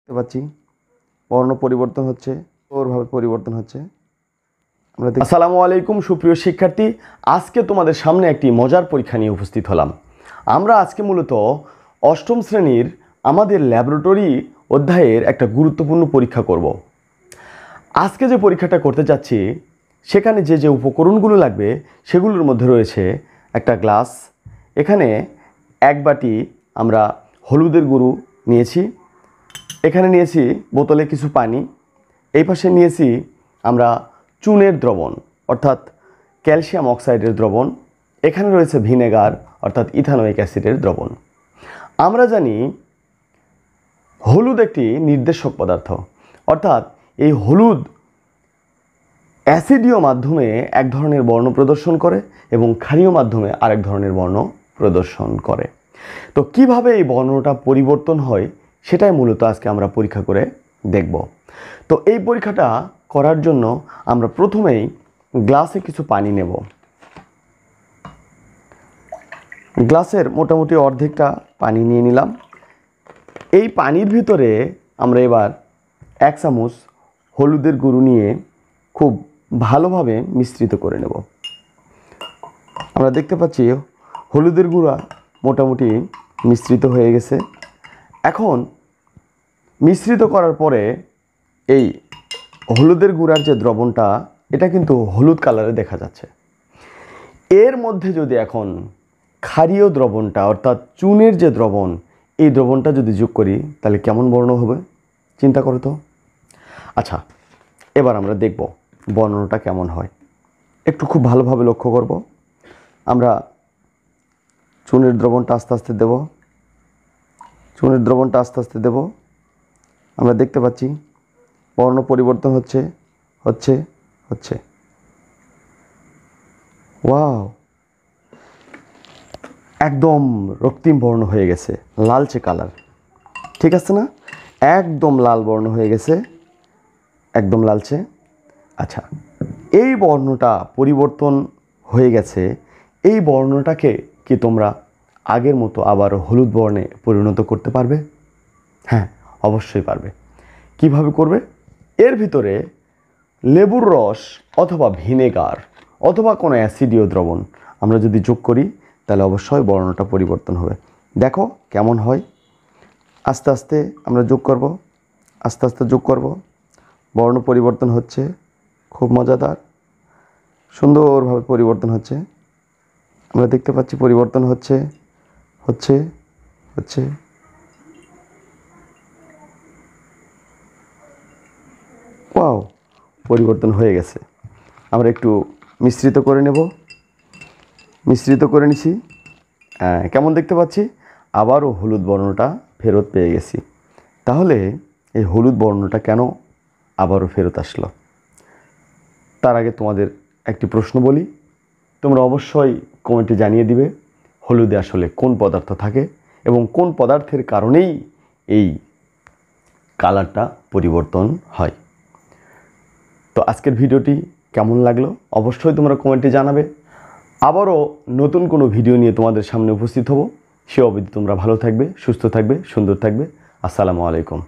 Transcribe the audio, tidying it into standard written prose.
দেখতে পাচ্ছি বর্ণ পরিবর্তন হচ্ছে, ওরভাবে পরিবর্তন হচ্ছে। আসসালামু আলাইকুম সুপ্রিয় শিক্ষার্থী, আজকে তোমাদের সামনে একটি মজার পরীক্ষা নিয়ে উপস্থিত হলাম। আমরা আজকে মূলত অষ্টম শ্রেণীর আমাদের ল্যাবরেটরি অধ্যায়ের একটা গুরুত্বপূর্ণ পরীক্ষা করব। আজকে যে পরীক্ষাটা করতে যাচ্ছি সেখানে যে যে উপকরণগুলো লাগবে সেগুলোর মধ্যে রয়েছে একটা গ্লাস, এখানে এক বাটি আমরা হলুদের গুঁড়ো নিয়েছি, এখানে নিয়েছি বোতলে কিছু পানি, এই পাশে নিয়েছি আমরা চুনের দ্রবণ অর্থাৎ ক্যালসিয়াম অক্সাইডের দ্রবণ, এখানে রয়েছে ভিনেগার অর্থাৎ ইথানোয়িক অ্যাসিডের দ্রবণ। আমরা জানি হলুদ একটি নির্দেশক পদার্থ, অর্থাৎ এই হলুদ অ্যাসিডীয় মাধ্যমে এক ধরনের বর্ণ প্রদর্শন করে এবং ক্ষারীয় মাধ্যমে আরেক ধরনের বর্ণ প্রদর্শন করে। তো কিভাবে এই বর্ণটা পরিবর্তন হয় সেটাই মূলত আজকে আমরা পরীক্ষা করে দেখব। তো এই পরীক্ষাটা করার জন্য আমরা প্রথমেই গ্লাসে কিছু পানি নেব। গ্লাসের মোটামুটি অর্ধেকটা পানি নিয়ে নিলাম। এই পানির ভিতরে আমরা এবার 1 চামচ হলুদের গুঁড়ো নিয়ে খুব ভালোভাবে মিশ্রিত করে নেব। আমরা দেখতে পাচ্ছি হলুদের গুঁড়া মোটামুটি মিশ্রিত হয়ে গেছে। এখন মিশ্রিত করার পরে এই হলুদের গুঁড়ার যে দ্রবণটা এটা কিন্তু হলুদ কালারে দেখা যাচ্ছে। এর মধ্যে যদি এখন ক্ষারীয় দ্রবণটা অর্থাৎ চুনের যে দ্রবণ, এই দ্রবণটা যদি যোগ করি তাহলে কেমন বর্ণ হবে চিন্তা করো তো। আচ্ছা, এবার আমরা দেখব বর্ণটা কেমন হয়। একটু খুব ভালোভাবে লক্ষ্য করব। আমরা চুনের দ্রবণটা আস্তে আস্তে দেব, চুনের দ্রবণটা আস্তে আস্তে দেব। আমরা দেখতে পাচ্ছি বর্ণ পরিবর্তন হচ্ছে হচ্ছে হচ্ছে ওয়াও, একদম রক্তিম বর্ণ হয়ে গেছে, লালচে কালার, ঠিক আছে না? একদম লাল বর্ণ হয়ে গেছে, একদম লালচে। আচ্ছা, এই বর্ণটা পরিবর্তন হয়ে গেছে, এই বর্ণটাকে কি তোমরা আগের মতো আবার হলুদ বর্ণে পরিণত করতে পারবে? হ্যাঁ, অবশ্যই পারবে। কিভাবে করবে? এর ভিতরে লেবুর রস অথবা ভিনেগার অথবা কোনো অ্যাসিডীয় দ্রবণ আমরা যদি যোগ করি তাহলে অবশ্যই বর্ণটা পরিবর্তন হবে। দেখো কেমন হয়। আস্তে আস্তে আমরা যোগ করব, আস্তে আস্তে যোগ করব। বর্ণ পরিবর্তন হচ্ছে, খুব মজাদার, সুন্দরভাবে পরিবর্তন হচ্ছে। আমরা দেখতে পাচ্ছি পরিবর্তন হচ্ছে হচ্ছে হচ্ছে। ওয়াও, পরিবর্তন হয়ে গেছে। আমরা একটু মিশ্রিত করে নেব। মিশ্রিত করে নিছি, কেমন দেখতে পাচ্ছি? আবারও হলুদ বর্ণটা ফেরত পেয়ে গেছি। তাহলে এই হলুদ বর্ণটা কেন আবারও ফেরত আসলো? তার আগে তোমাদের একটি প্রশ্ন বলি, তোমরা অবশ্যই কমেন্টে জানিয়ে দিবে হলুদে আসলে কোন পদার্থ থাকে এবং কোন পদার্থের কারণেই এই কালারটা পরিবর্তন হয়। তো আজকের ভিডিওটি কেমন লাগলো অবশ্যই তোমরা কমেন্টে জানাবে। আবারও নতুন কোনো ভিডিও নিয়ে তোমাদের সামনে উপস্থিত হব। সে অবধি তোমরা ভালো থাকবে, সুস্থ থাকবে, সুন্দর থাকবে। আসসালামু আলাইকুম।